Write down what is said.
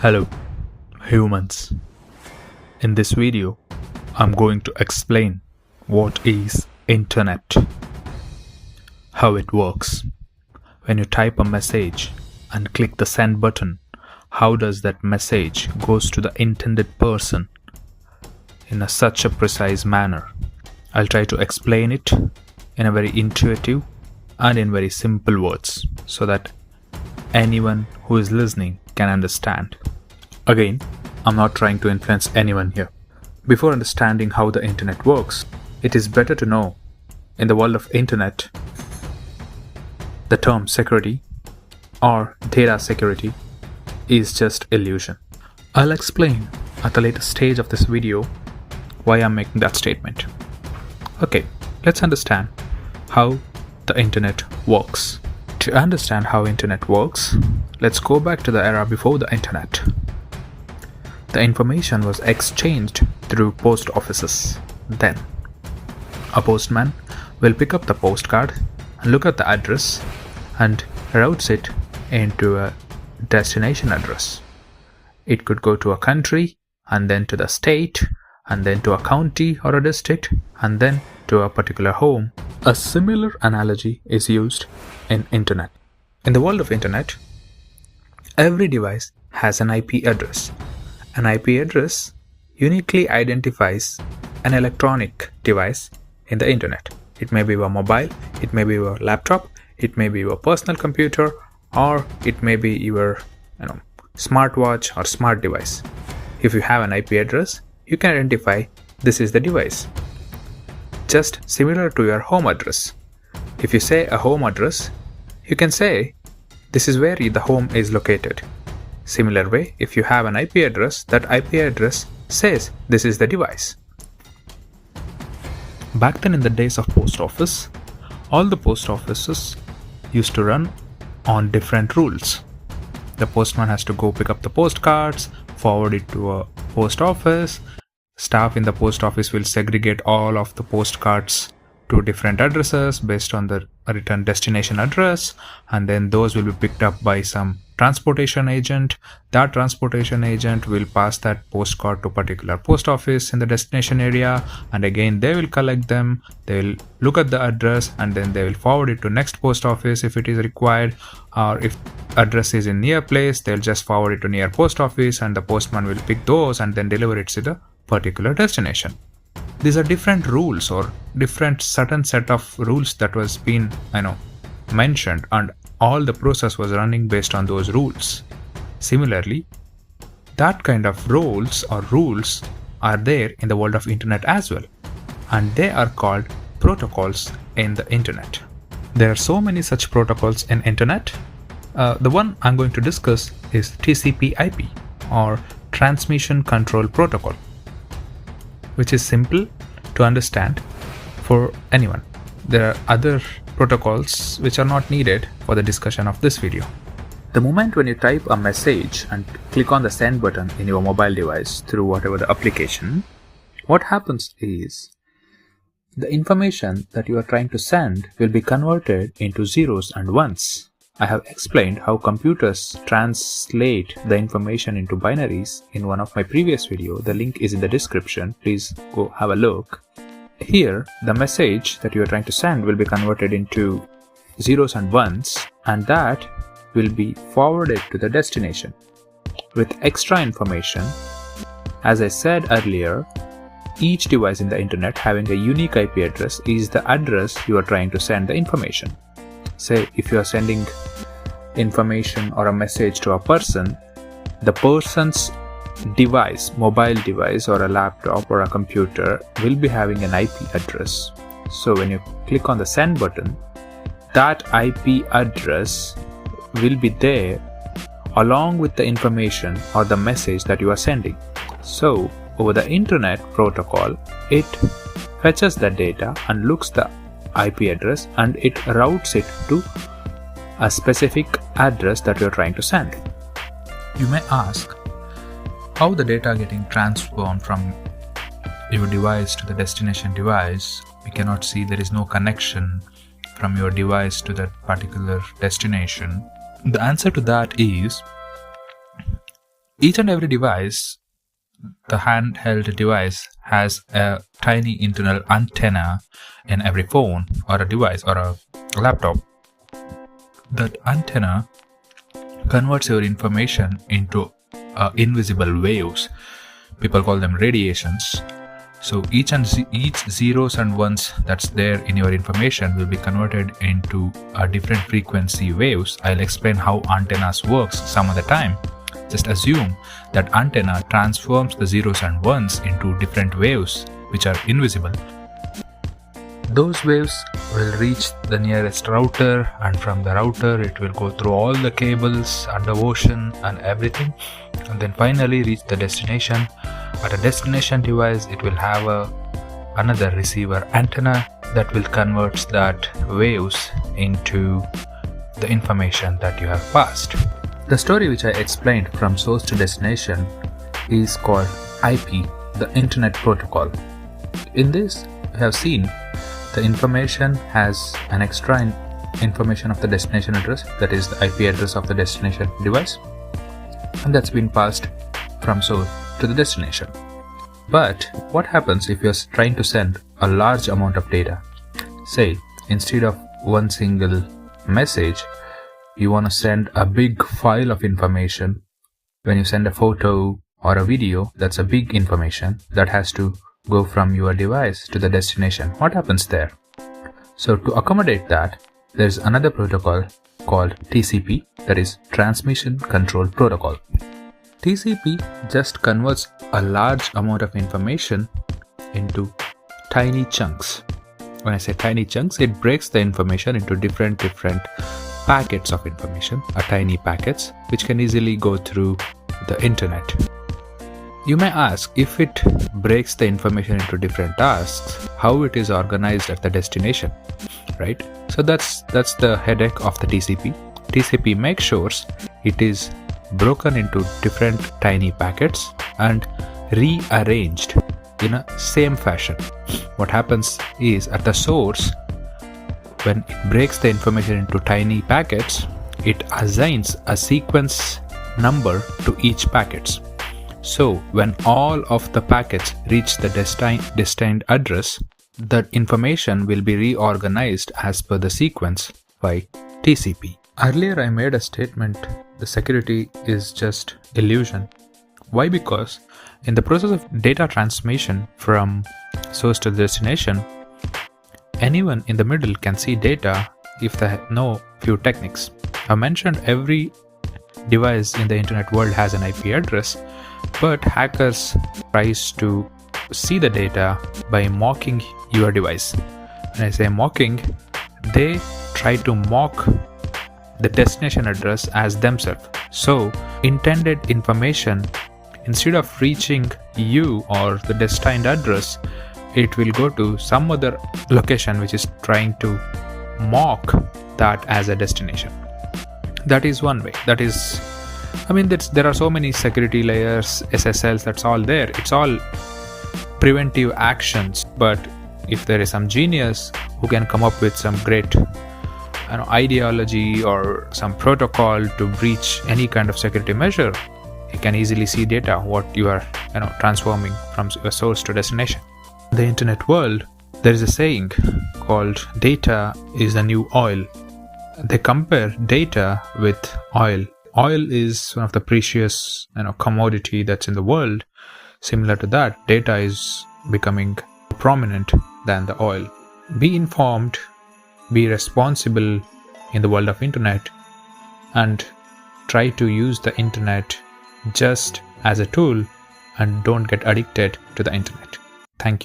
Hello, humans. In this video, I'm going to explain what is Internet, how it works. When you type a message and click the send button, how does that message goes to the intended person in such a precise manner? I'll try to explain it in a very intuitive and in very simple words so that anyone who is listening can understand. Again, I'm not trying to influence anyone here. Before understanding how the internet works, it is better to know in the world of internet, the term security or data security is just illusion. I'll explain at the later stage of this video why I'm making that statement. Okay, let's understand how the internet works. To understand how internet works, let's go back to the era before the internet. The information was exchanged through post offices. Then, a postman will pick up the postcard and look at the address and routes it into a destination address. It could go to a country and then to the state and then to a county or a district and then to a particular home. A similar analogy is used in internet. In the world of internet, every device has an IP address. An IP address uniquely identifies an electronic device in the internet. It may be your mobile, it may be your laptop, it may be your personal computer, or it may be your smartwatch or smart device. If you have an IP address, you can identify this is the device. Just similar to your home address. If you say a home address, you can say this is where the home is located. Similar way, if you have an IP address, that IP address says this is the device. Back then in the days of post office, all the post offices used to run on different rules. The postman has to go pick up the postcards, forward it to a post office. Staff in the post office will segregate all of the postcards to different addresses based on the return destination address, and then those will be picked up by some transportation agent. That transportation agent will pass that postcard to a particular post office in the destination area, and again they will collect them, they will look at the address, and then they will forward it to next post office if it is required, or if address is in near place, they'll just forward it to near post office and the postman will pick those and then deliver it to the particular destination. These are different rules or different certain set of rules that was been mentioned, and all the process was running based on those rules. Similarly, that kind of rules are there in the world of internet as well, and they are called protocols in the internet. There are so many such protocols in internet. The one I'm going to discuss is TCP/IP or Transmission Control Protocol, which is simple to understand for anyone. There are other protocols which are not needed for the discussion of this video. The moment when you type a message and click on the send button in your mobile device through whatever the application, what happens is the information that you are trying to send will be converted into zeros and ones. I have explained how computers translate the information into binaries in one of my previous videos. The link is in the description. Please go have a look. Here, the message that you are trying to send will be converted into zeros and ones, and that will be forwarded to the destination. With extra information, as I said earlier, each device in the internet having a unique IP address is the address you are trying to send the information. Say if you are sending information or a message to a person, the person's device, mobile device or a laptop or a computer will be having an IP address. So when you click on the send button, that IP address will be there along with the information or the message that you are sending. So over the internet protocol, it fetches the data and looks the IP address and it routes it to a specific address that you're trying to send. You may ask, how the data getting transformed from your device to the destination device? We cannot see, there is no connection from your device to that particular destination. The answer to that is each and every device, the handheld device, has a tiny internal antenna in every phone or a device or a laptop. That antenna converts your information into invisible waves. People call them radiations. So each zeros and ones that's there in your information will be converted into different frequency waves. I'll explain how antennas works some other time. Just assume that antenna transforms the zeros and ones into different waves which are invisible. Those waves will reach the nearest router, and from the router it will go through all the cables under ocean and everything, and then finally reach the destination. At a destination device, it will have another receiver antenna that will convert that waves into the information that you have passed. The story which I explained from source to destination is called IP, the Internet Protocol. In this, we have seen the information has an extra information of the destination address, that is the IP address of the destination device, and that's been passed from source to the destination. But what happens if you're trying to send a large amount of data? Say, instead of one single message, you want to send a big file of information. When you send a photo or a video, that's a big information that has to go from your device to the destination. What happens there? So to accommodate that, there's another protocol called TCP, that is Transmission Control Protocol. TCP just converts a large amount of information into tiny chunks. When I say tiny chunks, it breaks the information into different packets of information, tiny packets, which can easily go through the internet. You may ask, if it breaks the information into different tasks, how it is organized at the destination, right? So that's the headache of the TCP. TCP makes sure it is broken into different tiny packets and rearranged in a same fashion. What happens is, at the source, when it breaks the information into tiny packets, it assigns a sequence number to each packets. So when all of the packets reach the destined address, the information will be reorganized as per the sequence by TCP. Earlier I made a statement, the security is just illusion. Why? Because in the process of data transmission from source to destination, anyone in the middle can see data if they know few techniques. I mentioned every device in the internet world has an IP address, but hackers tries to see the data by mocking your device. When I say mocking, they try to mock the destination address as themselves. So intended information, instead of reaching you or the destined address, it will go to some other location which is trying to mock that as a destination. That is one way. There are so many security layers, SSLs, that's all there. It's all preventive actions. But if there is some genius who can come up with some great ideology or some protocol to breach any kind of security measure, you can easily see data, what you are transforming from a source to destination. In the internet world, there is a saying called data is the new oil. They compare data with oil. Oil is one of the precious commodity that's in the world. Similar to that, data is becoming prominent than the oil. Be informed, be responsible in the world of internet, and try to use the internet just as a tool, and don't get addicted to the internet. Thank you.